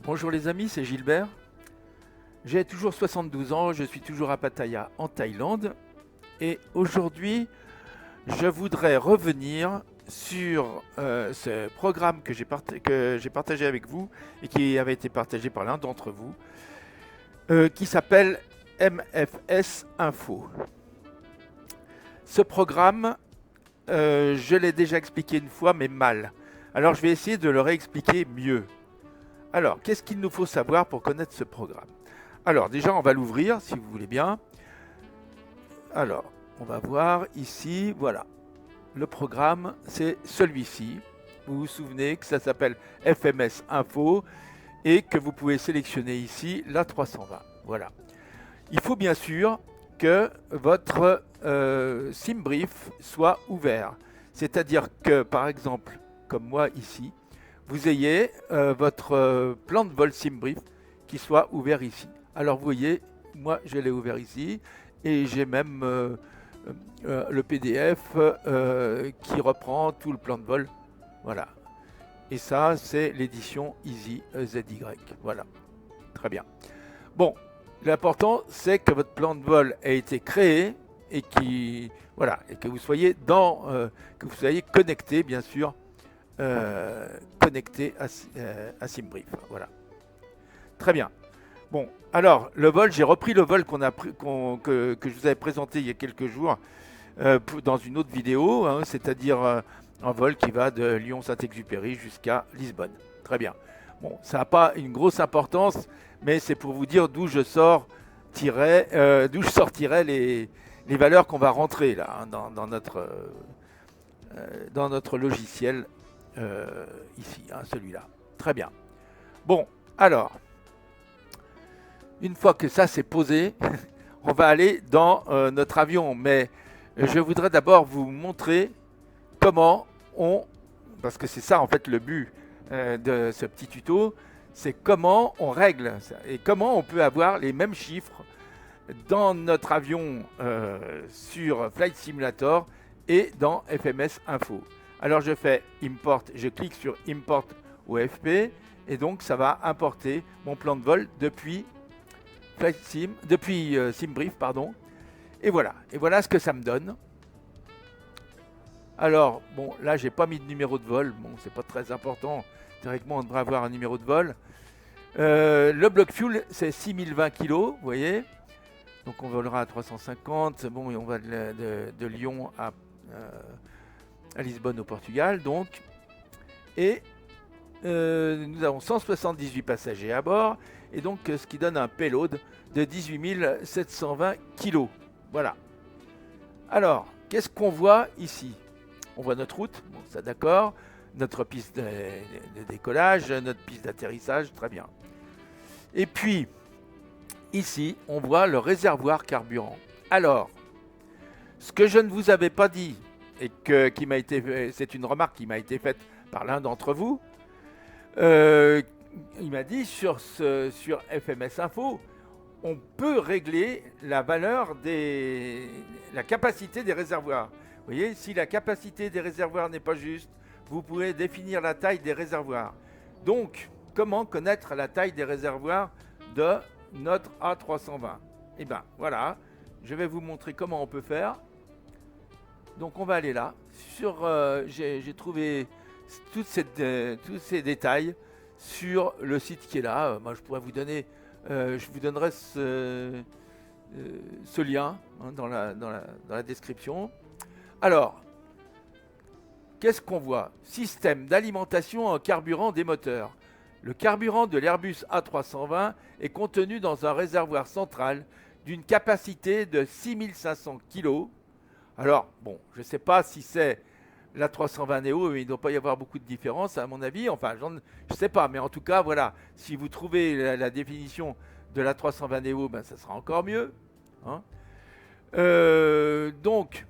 Bonjour les amis, c'est Gilbert. J'ai toujours 72 ans, je suis toujours à Pattaya en Thaïlande et aujourd'hui je voudrais revenir sur ce programme que j'ai partagé avec vous et qui avait été partagé par l'un d'entre vous qui s'appelle MFS Info. Ce programme, je l'ai déjà expliqué une fois mais mal. Alors je vais essayer de le réexpliquer mieux. Alors, qu'est-ce qu'il nous faut savoir pour connaître ce programme? Alors, déjà, on va l'ouvrir, si vous voulez bien. Alors, on va voir ici, voilà. Le programme, c'est celui-ci. Vous vous souvenez que ça s'appelle FMS Info et que vous pouvez sélectionner ici la 320. Voilà. Il faut bien sûr que votre SimBrief soit ouvert. C'est-à-dire que, par exemple, comme moi ici, vous ayez votre plan de vol SimBrief qui soit ouvert ici. Alors vous voyez, moi je l'ai ouvert ici et j'ai même le PDF qui reprend tout le plan de vol. Voilà. Et ça, c'est l'édition Easy ZY. Voilà. Très bien. Bon, l'important c'est que votre plan de vol ait été créé et voilà, et que vous soyez que vous soyez connecté, bien sûr, connecté à SimBrief. Voilà. Très bien. Bon, alors, le vol, j'ai repris le vol que je vous avais présenté il y a quelques jours dans une autre vidéo, hein, c'est-à-dire un vol qui va de Lyon-Saint-Exupéry jusqu'à Lisbonne. Très bien. Bon, ça n'a pas une grosse importance, mais c'est pour vous dire d'où je sortirai les valeurs qu'on va rentrer là, hein, dans notre logiciel ici, hein, celui-là. Très bien. Bon, alors, une fois que ça c'est posé, on va aller dans notre avion. Mais je voudrais d'abord vous montrer comment parce que c'est ça en fait le but de ce petit tuto, c'est comment on règle ça, et comment on peut avoir les mêmes chiffres dans notre avion sur Flight Simulator et dans FMS Info. Alors je fais Import, je clique sur Import OFP et donc ça va importer mon plan de vol depuis SimBrief, pardon. Et voilà ce que ça me donne. Alors, bon, là j'ai pas mis de numéro de vol, bon c'est pas très important, théoriquement on devrait avoir un numéro de vol. Le bloc fuel c'est 6020 kg, vous voyez. Donc on volera à 350, bon, et on va de Lyon à Lisbonne au Portugal, donc. Et nous avons 178 passagers à bord, et donc ce qui donne un payload de 18 720 kg. Voilà. Alors, qu'est-ce qu'on voit ici? On voit notre route, bon, ça d'accord, notre piste de décollage, notre piste d'atterrissage, très bien. Et puis, ici, on voit le réservoir carburant. Alors, ce que je ne vous avais pas dit, et c'est une remarque qui m'a été faite par l'un d'entre vous, il m'a dit sur FMS Info, on peut régler la capacité des réservoirs. Vous voyez, si la capacité des réservoirs n'est pas juste, vous pouvez définir la taille des réservoirs. Donc, comment connaître la taille des réservoirs de notre A320? Eh bien, voilà, je vais vous montrer comment on peut faire. Donc, on va aller là. J'ai trouvé tous ces détails sur le site qui est là. Moi, je pourrais vous donner, je vous donnerai ce lien hein, dans la description. Alors, qu'est-ce qu'on voit? Système d'alimentation en carburant des moteurs. Le carburant de l'Airbus A320 est contenu dans un réservoir central d'une capacité de 6500 kg. Alors, bon, je ne sais pas si c'est la 320 Neo, mais il ne doit pas y avoir beaucoup de différence à mon avis. Enfin, je ne sais pas, mais en tout cas, voilà, si vous trouvez la définition de la 320 Neo, ben, ça sera encore mieux. Hein. Donc,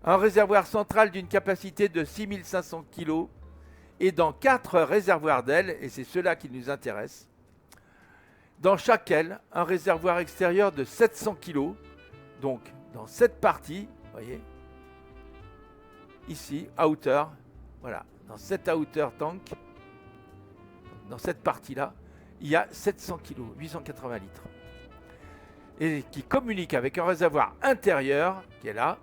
un réservoir central d'une capacité de 6500 kg et dans 4 réservoirs d'ailes, et c'est cela qui nous intéresse. Dans chaque aile, un réservoir extérieur de 700 kg. Donc, dans cette partie, vous voyez, ici, outer, voilà, dans cette outer tank, dans cette partie-là, il y a 700 kg, 880 litres. Et qui communique avec un réservoir intérieur, qui est là,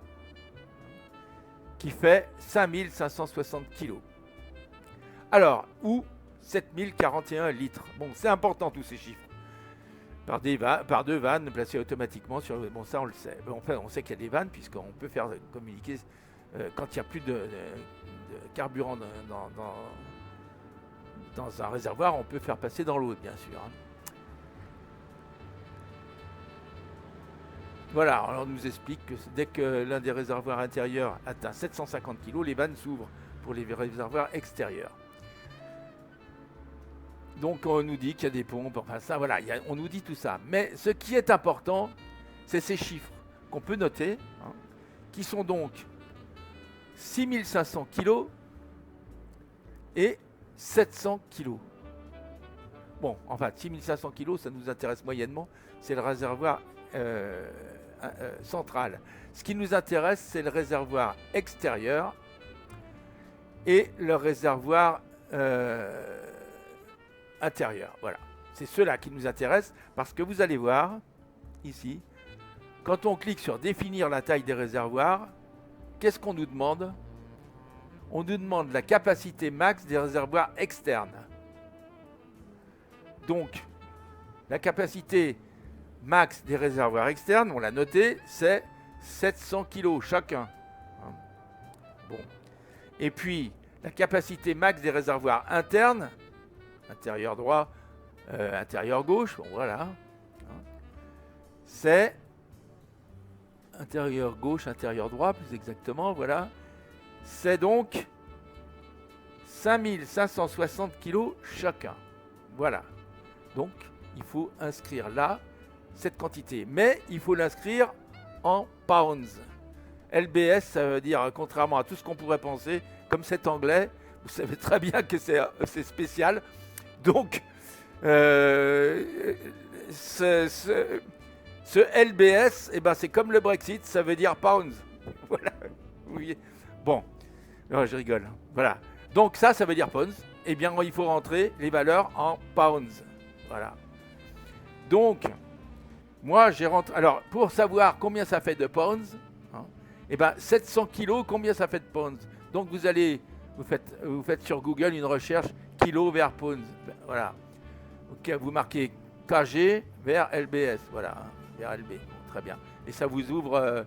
qui fait 5560 kg. Alors, ou 7041 litres. Bon, c'est important tous ces chiffres. Par deux vannes placées automatiquement sur... Bon, ça on le sait. Enfin, on sait qu'il y a des vannes puisqu'on peut faire communiquer quand il n'y a plus de carburant dans un réservoir, on peut faire passer dans l'eau, bien sûr. Voilà, alors on nous explique que dès que l'un des réservoirs intérieurs atteint 750 kg, les vannes s'ouvrent pour les réservoirs extérieurs. Donc on nous dit qu'il y a des pompes, enfin ça voilà, on nous dit tout ça. Mais ce qui est important, c'est ces chiffres qu'on peut noter, qui sont donc 6500 kg et 700 kg. Bon, enfin 6500 kg, ça nous intéresse moyennement, c'est le réservoir central. Ce qui nous intéresse, c'est le réservoir extérieur et le réservoir intérieur. Voilà, c'est ceux-là qui nous intéressent parce que vous allez voir ici, quand on clique sur définir la taille des réservoirs, qu'est-ce qu'on nous demande? On nous demande la capacité max des réservoirs externes. Donc, la capacité max des réservoirs externes, on l'a noté, c'est 700 kg chacun. Bon. Et puis, la capacité max des réservoirs internes, intérieur droit, intérieur gauche, bon, voilà. C'est intérieur gauche, intérieur droit, plus exactement, voilà. C'est donc 5560 kg chacun. Voilà. Donc, il faut inscrire là cette quantité. Mais il faut l'inscrire en pounds. LBS, ça veut dire, contrairement à tout ce qu'on pourrait penser, comme c'est anglais, vous savez très bien que c'est spécial. Donc, ce LBS, eh ben, c'est comme le Brexit, ça veut dire pounds. Voilà. Oui. Bon, non, je rigole. Voilà. Donc ça veut dire pounds. Eh bien, il faut rentrer les valeurs en pounds. Voilà. Donc, moi, j'ai rentré... Alors, pour savoir combien ça fait de pounds, eh ben, 700 kilos, combien ça fait de pounds? Donc, vous faites sur Google une recherche kilo vers pounds. Voilà. Okay, vous marquez KG vers LBS. Voilà. Vers LB. Bon, très bien. Et ça vous ouvre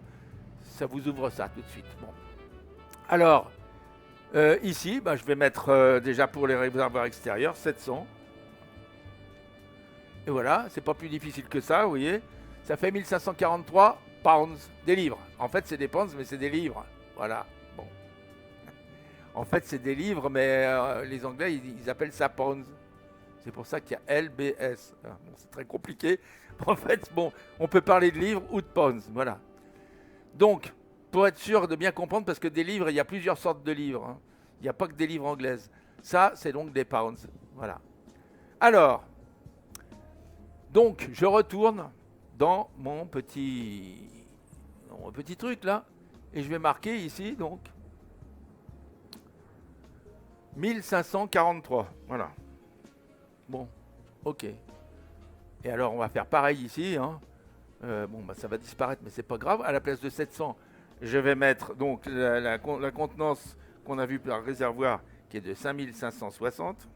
ça tout de suite. Bon. Alors, ici, je vais mettre déjà pour les réservoirs extérieurs 700. Et voilà, c'est pas plus difficile que ça, vous voyez. Ça fait 1543 pounds, des livres. En fait, c'est des pounds, mais c'est des livres. Voilà, bon. En fait, c'est des livres, mais les Anglais, ils appellent ça pounds. C'est pour ça qu'il y a LBS. Bon, c'est très compliqué. En fait, bon, on peut parler de livres ou de pounds, voilà. Donc, pour être sûr de bien comprendre, parce que des livres, il y a plusieurs sortes de livres. Il n'y a pas que des livres anglaises. Ça, c'est donc des pounds. Voilà. Alors, donc, je retourne dans mon petit truc là, et je vais marquer ici, donc, 1543. Voilà. Bon, ok. Et alors, on va faire pareil ici. Ça va disparaître, mais c'est pas grave. À la place de 700, je vais mettre donc la contenance qu'on a vue par réservoir, qui est de 5560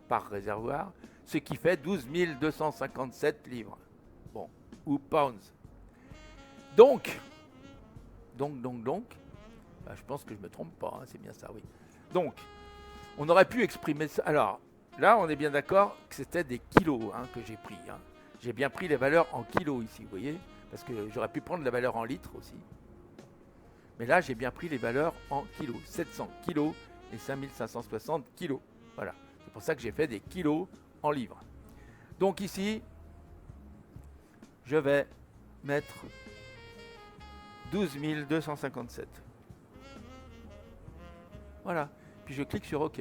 par réservoir, ce qui fait 12 257 livres. Bon, ou pounds. Donc, je pense que je ne me trompe pas, c'est bien ça, oui. Donc, on aurait pu exprimer ça. Alors, là, on est bien d'accord que c'était des kilos que j'ai pris. J'ai bien pris les valeurs en kilos ici, vous voyez, parce que j'aurais pu prendre la valeur en litres aussi. Mais là, j'ai bien pris les valeurs en kilos. 700 kilos et 5560 kilos. Voilà. C'est pour ça que j'ai fait des kilos en livres. Donc ici, je vais mettre 12 257. Voilà. Puis je clique sur OK.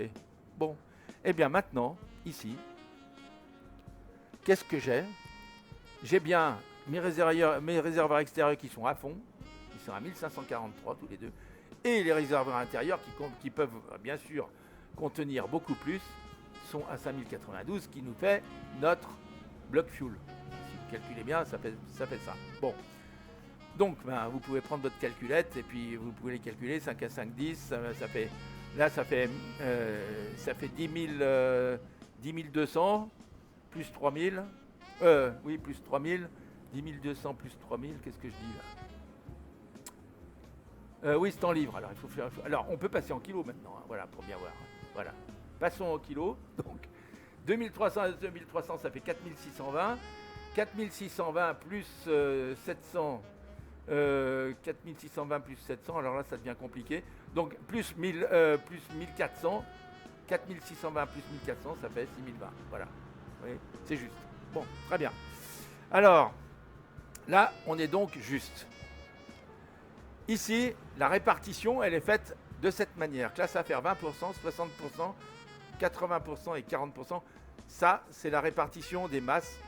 Bon. Eh bien maintenant, ici, qu'est-ce que j'ai? J'ai bien mes réservoirs extérieurs qui sont à fond. Ils sont à 1543 tous les deux. Et les réservoirs intérieurs qui peuvent bien sûr contenir beaucoup plus passons à 5092 qui nous fait notre bloc fuel. Si vous calculez bien, ça fait ça. Bon. Donc, ben, vous pouvez prendre votre calculette et puis vous pouvez les calculer. 5 à 5, 10, ça fait... Là, ça fait 10 200 plus 3000. Oui, plus 3000. 10 200 plus 3000. Qu'est-ce que je dis là? Oui, c'est en livres. Alors, il faut faire... Alors, on peut passer en kilos maintenant. Hein, voilà, pour bien voir. Voilà. Passons en kilos. Donc, 2300 à 2300, ça fait 4620. 4620 plus 700... 4620 plus 700, alors là ça devient compliqué. Donc plus 1400, 4620 plus 1400, ça fait 6020. Voilà, vous voyez, c'est juste. Bon, très bien. Alors, là, on est donc juste. Ici, la répartition, elle est faite de cette manière. Classe affaires 20%, 60%, 80% et 40%. Ça, c'est la répartition des masses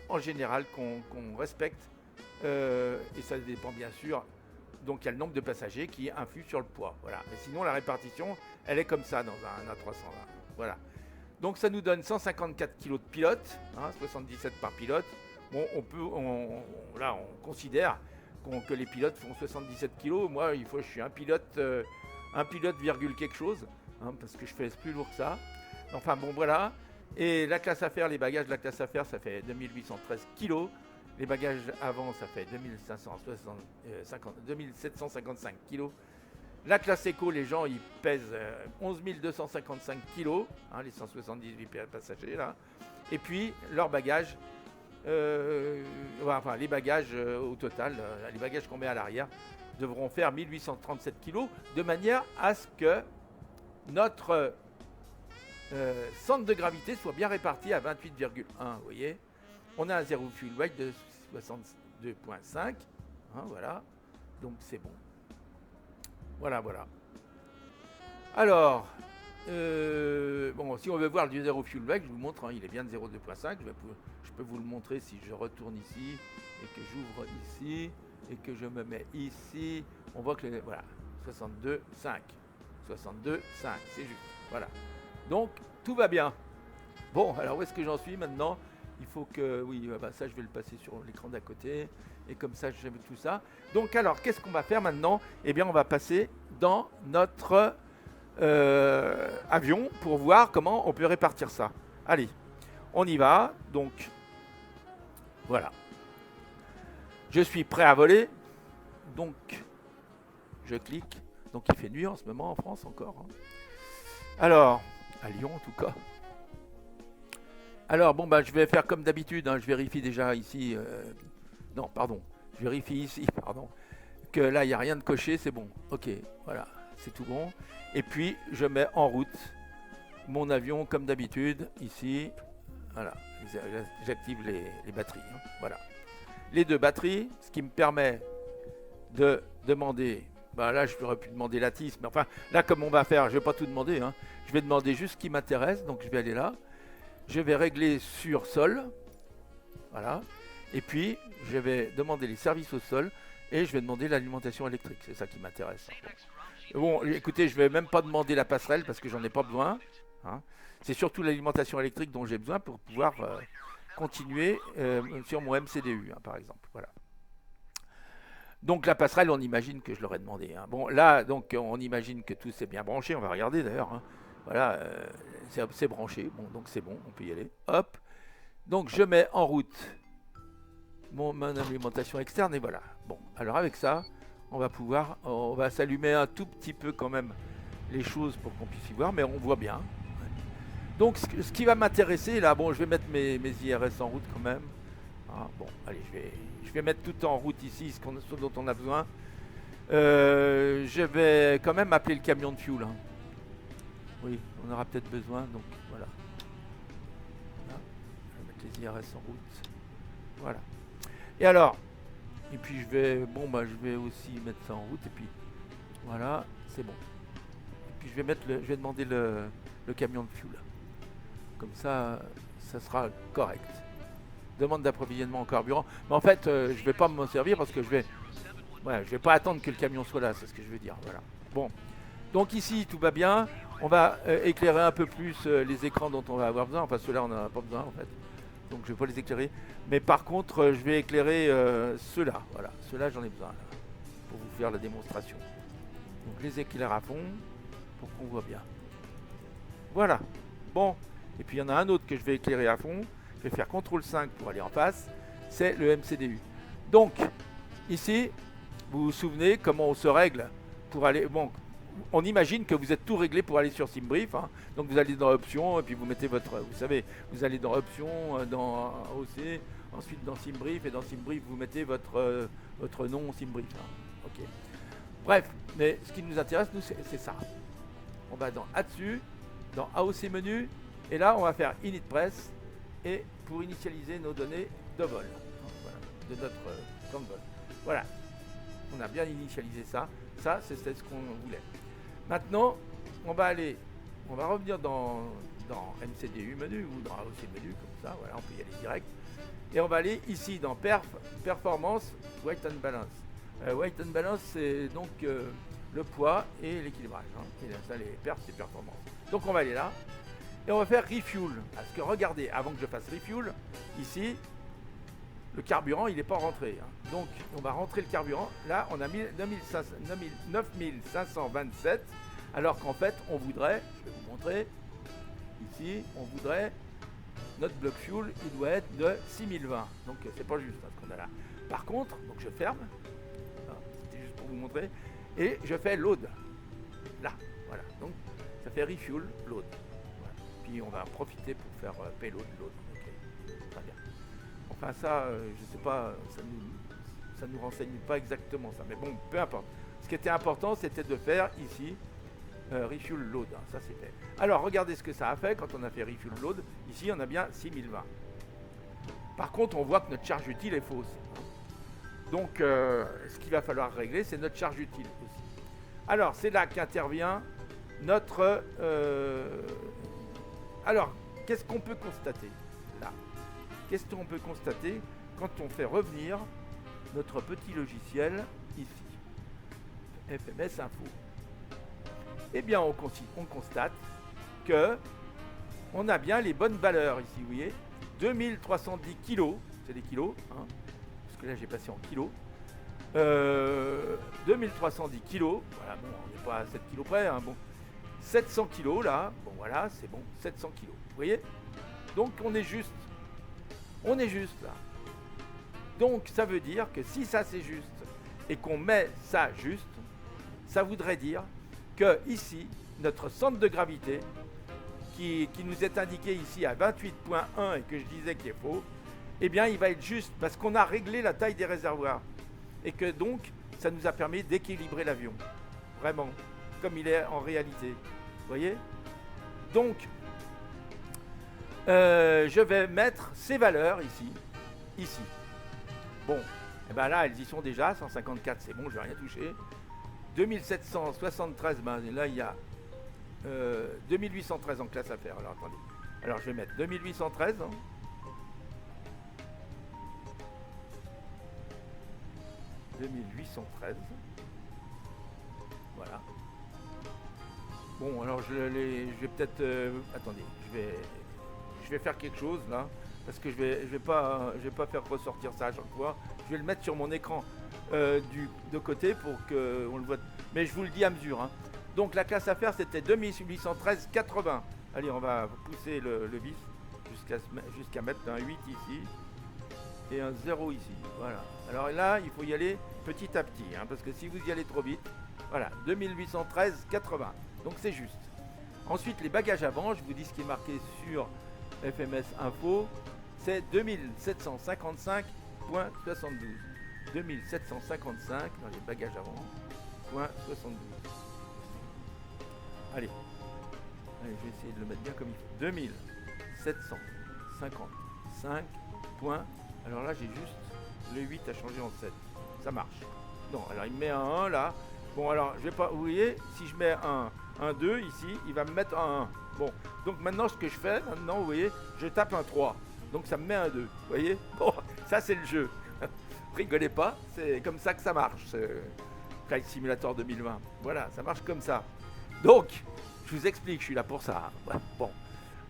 en général qu'on respecte. Et ça dépend bien sûr, donc il y a le nombre de passagers qui influe sur le poids. Voilà. Mais sinon, la répartition, elle est comme ça dans un A320. Voilà. Donc ça nous donne 154 kg de pilote, hein, 77 par pilote. Bon, là, on considère que les pilotes font 77 kg. Moi, je suis un pilote virgule quelque chose, hein, parce que je fais plus lourd que ça. Enfin bon, voilà. Et la classe affaires, les bagages de la classe affaires, ça fait 2813 kg. Les bagages avant, ça fait 2755 kg. La classe éco, les gens, ils pèsent 11 255 kg, hein, les 178 passagers là. Et puis, leurs bagages, enfin les bagages au total, les bagages qu'on met à l'arrière, devront faire 1837 kg, de manière à ce que notre centre de gravité soit bien réparti à 28,1, vous voyez. On a un zéro fuel weight de 62,5, hein, voilà, donc c'est bon. Voilà. Alors, bon, si on veut voir le zéro fuel weight, je vous montre, hein, il est bien de 0,2,5. Je peux vous le montrer si je retourne ici et que j'ouvre ici et que je me mets ici. On voit que, voilà, 62,5. 62,5, c'est juste, voilà. Donc, tout va bien. Bon, alors où est-ce que j'en suis maintenant? Il faut que, oui, bah ça je vais le passer sur l'écran d'à côté, et comme ça j'aime tout ça. Donc alors, qu'est-ce qu'on va faire maintenant? Eh bien, on va passer dans notre avion pour voir comment on peut répartir ça. Allez, on y va. Donc, voilà. Je suis prêt à voler. Donc, je clique. Donc, il fait nuit en ce moment en France encore. Hein. Alors, à Lyon en tout cas. Alors, bon, bah, je vais faire comme d'habitude, hein, je vérifie déjà ici, non, pardon, je vérifie ici, pardon, que là, il n'y a rien de coché, c'est bon. Ok, voilà, c'est tout bon. Et puis, je mets en route mon avion comme d'habitude, ici, voilà, j'active les batteries, hein, voilà. Les deux batteries, ce qui me permet de demander, bah là, je pourrais plus demander la TIS, mais enfin, là, comme on va faire, je ne vais pas tout demander, hein, je vais demander juste ce qui m'intéresse, donc je vais aller là. Je vais régler sur sol, voilà, et puis je vais demander les services au sol et je vais demander l'alimentation électrique, c'est ça qui m'intéresse. Bon, écoutez, je vais même pas demander la passerelle parce que j'en ai pas besoin, hein. C'est surtout l'alimentation électrique dont j'ai besoin pour pouvoir continuer sur mon MCDU, hein, par exemple, voilà. Donc la passerelle, on imagine que je l'aurais demandé, hein. Bon, là, donc on imagine que tout s'est bien branché, on va regarder d'ailleurs, hein. Voilà, c'est branché, bon, donc c'est bon, on peut y aller. Hop, donc je mets en route mon alimentation externe et voilà. Bon, alors avec ça, on va s'allumer un tout petit peu quand même les choses pour qu'on puisse y voir, mais on voit bien. Donc ce qui va m'intéresser là, bon, je vais mettre mes IRS en route quand même. Ah, bon, allez, je vais mettre tout en route ici, ce dont on a besoin. Je vais quand même appeler le camion de fuel, hein. Oui, on aura peut-être besoin, donc voilà. Là, je vais mettre les IRS en route. Voilà. Et alors, et puis je vais aussi mettre ça en route, et puis voilà, c'est bon. Et puis je vais demander le camion de fuel. Comme ça, ça sera correct. Demande d'approvisionnement en carburant. Mais en fait, je vais pas m'en servir parce que je vais pas attendre que le camion soit là, c'est ce que je veux dire. Voilà. Bon. Donc ici, tout va bien. On va éclairer un peu plus les écrans dont on va avoir besoin. Enfin, ceux-là, on n'en a pas besoin, en fait. Donc, je ne vais pas les éclairer. Mais par contre, je vais éclairer ceux-là. Voilà, ceux-là, j'en ai besoin, là, pour vous faire la démonstration. Donc, les éclaire à fond, pour qu'on voit bien. Voilà. Bon. Et puis, il y en a un autre que je vais éclairer à fond. Je vais faire CTRL 5 pour aller en face. C'est le MCDU. Donc, ici, vous vous souvenez comment on se règle pour aller... Bon, on imagine que vous êtes tout réglé pour aller sur SimBrief. Hein. Donc vous allez dans Options et puis vous mettez votre... Vous savez, vous allez dans Options, dans AOC, ensuite dans SimBrief et dans SimBrief vous mettez votre nom SimBrief. Hein. Ok. Bref, mais ce qui nous intéresse, nous, c'est ça. On va dans Là-dessus, dans AOC menu, et là on va faire Init Press et pour initialiser nos données de vol. Voilà, de notre camp de vol. Voilà. On a bien initialisé ça. Ça, c'était ce qu'on voulait. Maintenant, on va revenir dans MCDU menu ou dans AOC menu, comme ça, voilà, on peut y aller direct. Et on va aller ici dans Performance, Weight and Balance. Weight and Balance, c'est donc le poids et l'équilibrage. Hein. Et là, ça, les perfs, c'est performance. Donc on va aller là. Et on va faire Refuel. Parce que regardez, avant que je fasse Refuel, ici, le carburant, il n'est pas rentré. Hein. Donc, on va rentrer le carburant. Là, on a mis 9527. Alors qu'en fait, on voudrait, je vais vous montrer, ici, on voudrait, notre bloc fuel, il doit être de 6020. Donc, c'est pas juste hein, ce qu'on a là. Par contre, donc je ferme. C'était juste pour vous montrer. Et je fais load. Là, voilà. Donc, ça fait refuel, load. Voilà. Puis, on va en profiter pour faire payload, load. Ok, très bien. Enfin ça, je sais pas, ça nous renseigne pas exactement ça, mais bon, peu importe. Ce qui était important, c'était de faire ici Refuel Load, hein, ça c'est fait. Alors regardez ce que ça a fait quand on a fait Refuel Load. Ici on a bien 6020. Par contre on voit que notre charge utile est fausse. Donc ce qu'il va falloir régler, c'est notre charge utile aussi. Alors c'est là qu'intervient notre... Alors, qu'est-ce qu'on peut constater là? Qu'est-ce qu'on peut constater quand on fait revenir notre petit logiciel ici, FMS Info? Eh bien, on constate que on a bien les bonnes valeurs ici, vous voyez, 2310 kilos, c'est des kilos, hein, parce que là j'ai passé en kilos, 2310 kilos, voilà, bon, on n'est pas à 7 kilos près, hein, bon, 700 kilos là, bon voilà, c'est bon, 700 kilos, vous voyez? Donc on est juste là. Donc ça veut dire que si ça c'est juste et qu'on met ça juste, ça voudrait dire que ici, notre centre de gravité, qui nous est indiqué ici à 28.1 et que je disais qu'il est faux, eh bien il va être juste parce qu'on a réglé la taille des réservoirs. Et que donc, ça nous a permis d'équilibrer l'avion. Vraiment, comme il est en réalité. Vous voyez? Donc, je vais mettre ces valeurs ici. Bon, et ben là elles y sont déjà, 154 c'est bon, je vais rien toucher. 2773, ben là il y a 2813 en classe à faire. Alors attendez, alors je vais mettre 2813. Hein. « 2813. Voilà. Bon, alors je vais peut-être... attendez, je vais faire quelque chose là, parce que je vais pas faire ressortir ça à chaque fois. Je vais le mettre sur mon écran de côté pour qu'on le voit. Mais je vous le dis à mesure. Hein. Donc la classe à faire c'était 2813,80. Allez, on va pousser le vis jusqu'à mettre un 8 ici et un 0 ici. Voilà. Alors là, il faut y aller petit à petit, hein, parce que si vous y allez trop vite, voilà, 2813,80. Donc c'est juste. Ensuite, les bagages avant, je vous dis ce qui est marqué sur FMS Info, c'est 2755,72. 2755 dans les bagages avant, point 72. Allez, je vais essayer de le mettre bien comme il faut. 2755 points. Alors là, j'ai juste le 8 à changer en 7. Ça marche. Non, alors il me met un 1 là. Bon, alors, je vais pas. Vous voyez, si je mets un 2 ici, il va me mettre un 1. Bon, donc maintenant, ce que je fais, maintenant, vous voyez, je tape un 3. Donc ça me met un 2. Vous voyez? Bon, ça, c'est le jeu. Rigolez pas, c'est comme ça que ça marche. Flight Simulator 2020. Voilà, ça marche comme ça. Donc, je vous explique, je suis là pour ça. Hein. Bon.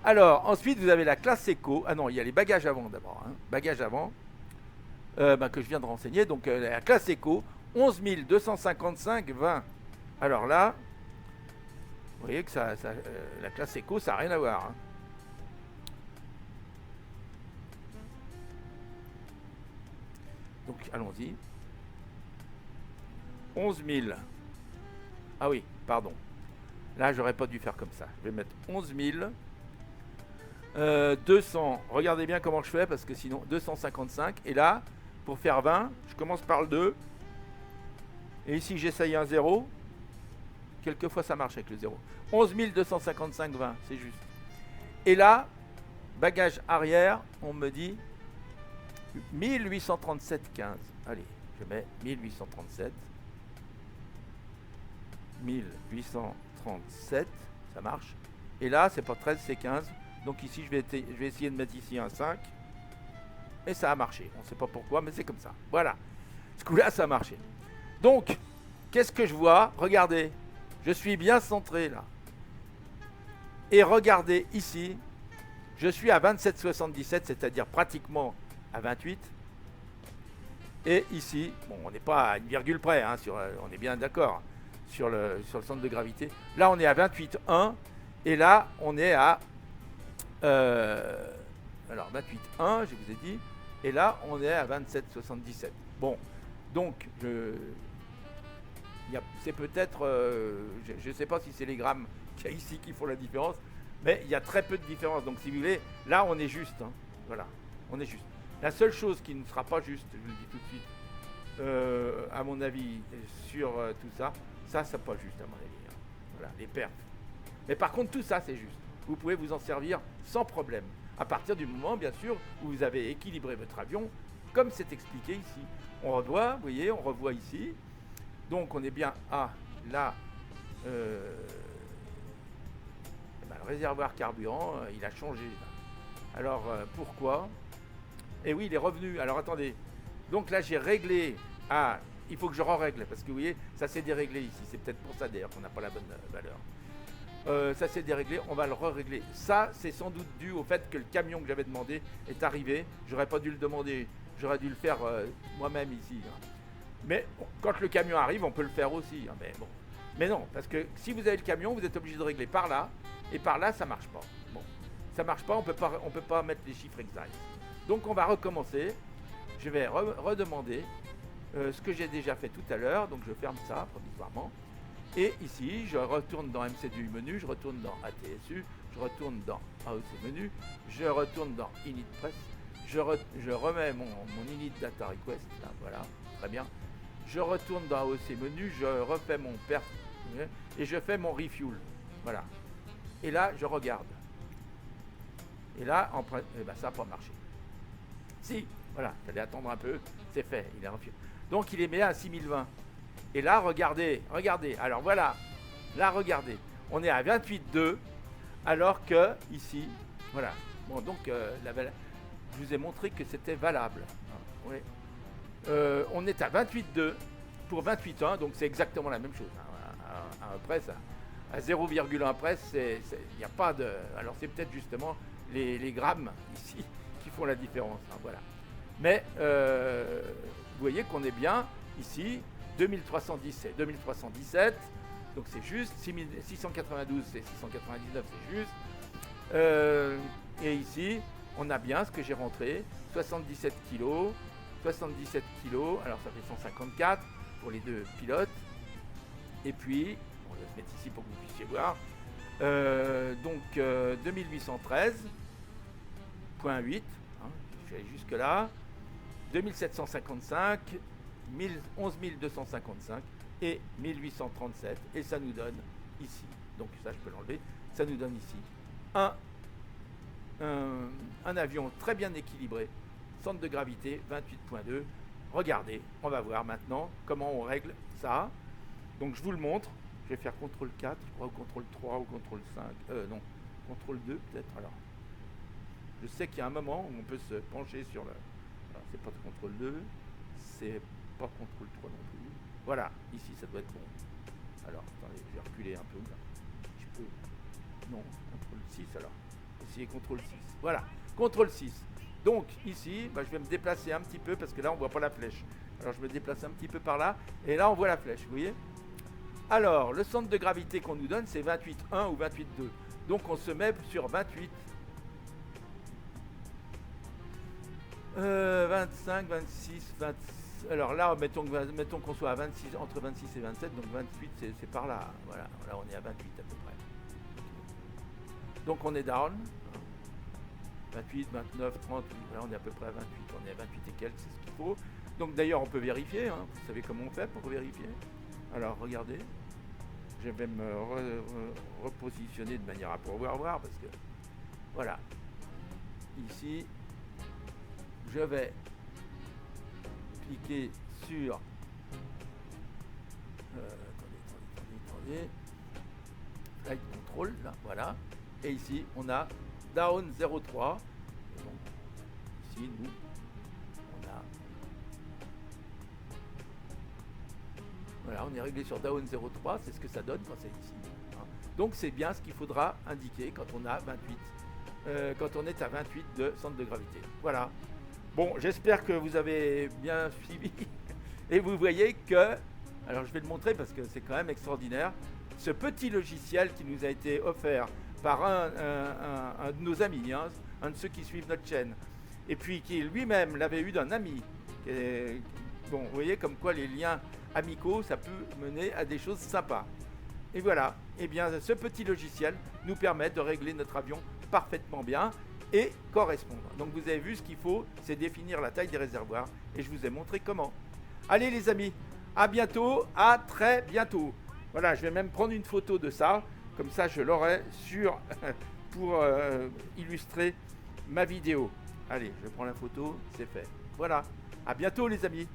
Alors, ensuite, vous avez la classe éco. Ah non, il y a les bagages avant d'abord. Hein. Bagages avant, que je viens de renseigner. Donc, la classe éco, 11 255, 20. Alors là, vous voyez que la classe éco, ça n'a rien à voir. Hein. Donc, allons-y. 11 000. Ah oui, pardon. Là, j'aurais pas dû faire comme ça. Je vais mettre 11 200. Regardez bien comment je fais parce que sinon 255. Et là, pour faire 20, je commence par le 2. Et ici, j'essaye un 0. Quelquefois, ça marche avec le 0. 11 255, 20, c'est juste. Et là, bagage arrière, on me dit 1837, 15. Allez, je mets 1837. 1837, ça marche. Et là, c'est pas 13, c'est 15. Donc ici, je vais essayer de mettre ici un 5. Et ça a marché. On ne sait pas pourquoi, mais c'est comme ça. Voilà. Ce coup-là, ça a marché. Donc, qu'est-ce que je vois? Regardez. Je suis bien centré là. Et regardez ici. Je suis à 27,77, c'est-à-dire pratiquement à 28. Et ici, bon, on n'est pas à une virgule près, hein, on est bien d'accord. Sur le centre de gravité. Là, on est à 28,1 et là, on est à alors 28,1, je vous ai dit, et là, on est à 27,77. Bon, donc, c'est peut-être, je ne sais pas si c'est les grammes qu'il y a ici qui font la différence, mais il y a très peu de différence. Donc, si vous voulez, là, on est juste. Hein, voilà, on est juste. La seule chose qui ne sera pas juste, je vous le dis tout de suite, à mon avis, sur tout ça, ça, c'est pas juste à mon avis. Hein. Voilà, les perfs. Mais par contre, tout ça, c'est juste. Vous pouvez vous en servir sans problème. À partir du moment, bien sûr, où vous avez équilibré votre avion, comme c'est expliqué ici. On revoit, vous voyez, on revoit ici. Donc, on est bien à là. Le réservoir carburant, il a changé. Alors, pourquoi? Et oui, il est revenu. Alors, attendez. Donc là, j'ai réglé à... Il faut que je re-règle, parce que vous voyez, ça s'est déréglé ici. C'est peut-être pour ça d'ailleurs qu'on n'a pas la bonne valeur. Ça s'est déréglé, on va le re-régler. Ça, c'est sans doute dû au fait que le camion que j'avais demandé est arrivé. J'aurais pas dû le demander, j'aurais dû le faire moi-même ici. Hein. Mais bon, quand le camion arrive, on peut le faire aussi. Hein, mais bon. Mais non, parce que si vous avez le camion, vous êtes obligé de régler par là, et par là, ça marche pas. Bon, ça marche pas, on peut pas mettre les chiffres exacts. Donc on va recommencer. Je vais redemander ce que j'ai déjà fait tout à l'heure. Donc je ferme ça provisoirement. Et ici, je retourne dans MCDU menu, je retourne dans ATSU, je retourne dans AOC menu, je retourne dans Init Press, je remets mon Init Data Request, là, voilà, très bien. Je retourne dans AOC menu, je refais mon perf et je fais mon refuel, voilà. Et là, je regarde. Et là, ça n'a pas marché. Si, voilà, il fallait attendre un peu, c'est fait, il est refuel. Donc il est mis à 6020. Et là, regardez, alors voilà, là, regardez, on est à 28,2, alors que, ici, voilà, bon, donc, je vous ai montré que c'était valable, hein, oui. On est à 28,2 pour 28,1, donc c'est exactement la même chose, hein, à un presse, à 0,1 presse, il n'y a pas de, alors c'est peut-être justement les grammes, ici, qui font la différence, hein, voilà. Mais, vous voyez qu'on est bien, ici, 2317, 2317, donc c'est juste, 692 c'est 699, c'est juste. Et ici, on a bien ce que j'ai rentré, 77 kg, alors ça fait 154 pour les deux pilotes. Et puis, on va se mettre ici pour que vous puissiez voir. Donc 2813.8, hein, je suis allé jusque là, 2755, 11 255 et 1837, et ça nous donne ici, donc ça je peux l'enlever, ça nous donne ici un avion très bien équilibré, centre de gravité 28,2. Regardez, on va voir maintenant comment on règle ça. Donc je vous le montre, je vais faire CTRL 4, je crois, ou CTRL 3 ou CTRL 5, non, CTRL 2 peut-être. Alors, je sais qu'il y a un moment où on peut se pencher sur le... Alors, c'est pas CTRL 2, c'est pas CTRL 3 non plus. Voilà, ici ça doit être bon. Alors, attendez, je vais reculer un peu là. Non, CTRL 6 alors. Essayez CTRL 6. Voilà, CTRL 6. Donc ici, je vais me déplacer un petit peu parce que là on ne voit pas la flèche. Alors je me déplace un petit peu par là et là on voit la flèche, vous voyez. Alors le centre de gravité qu'on nous donne c'est 28,1 ou 28,2. Donc on se met sur 28. 25, 26, 27. Alors là, mettons qu'on soit à 26, entre 26 et 27, donc 28 c'est par là. Voilà, là on est à 28 à peu près. Donc on est down. 28, 29, 30, là on est à peu près à 28, on est à 28 et quelques, c'est ce qu'il faut. Donc d'ailleurs on peut vérifier, hein. Vous savez comment on fait pour vérifier. Alors regardez, je vais me repositionner de manière à pouvoir voir parce que voilà, ici je vais cliquer sur attendez, flight control, là, voilà, et ici on a down 0,3. Donc ici nous on a, voilà, on est réglé sur down 0,3, c'est ce que ça donne quand c'est ici, hein. Donc c'est bien ce qu'il faudra indiquer quand on a 28, quand on est à 28 de centre de gravité. Voilà. Bon, j'espère que vous avez bien suivi et vous voyez que, alors je vais le montrer parce que c'est quand même extraordinaire, ce petit logiciel qui nous a été offert par un de nos amis, hein, un de ceux qui suivent notre chaîne, et puis qui lui-même l'avait eu d'un ami. Bon, vous voyez comme quoi les liens amicaux, ça peut mener à des choses sympas. Et voilà, et bien ce petit logiciel nous permet de régler notre avion parfaitement bien et correspondre. Donc vous avez vu, ce qu'il faut, c'est définir la taille des réservoirs, et je vous ai montré comment. Allez les amis, à bientôt, à très bientôt. Voilà, je vais même prendre une photo de ça, comme ça je l'aurai sur pour illustrer ma vidéo. Allez, je prends la photo, c'est fait. Voilà, à bientôt les amis.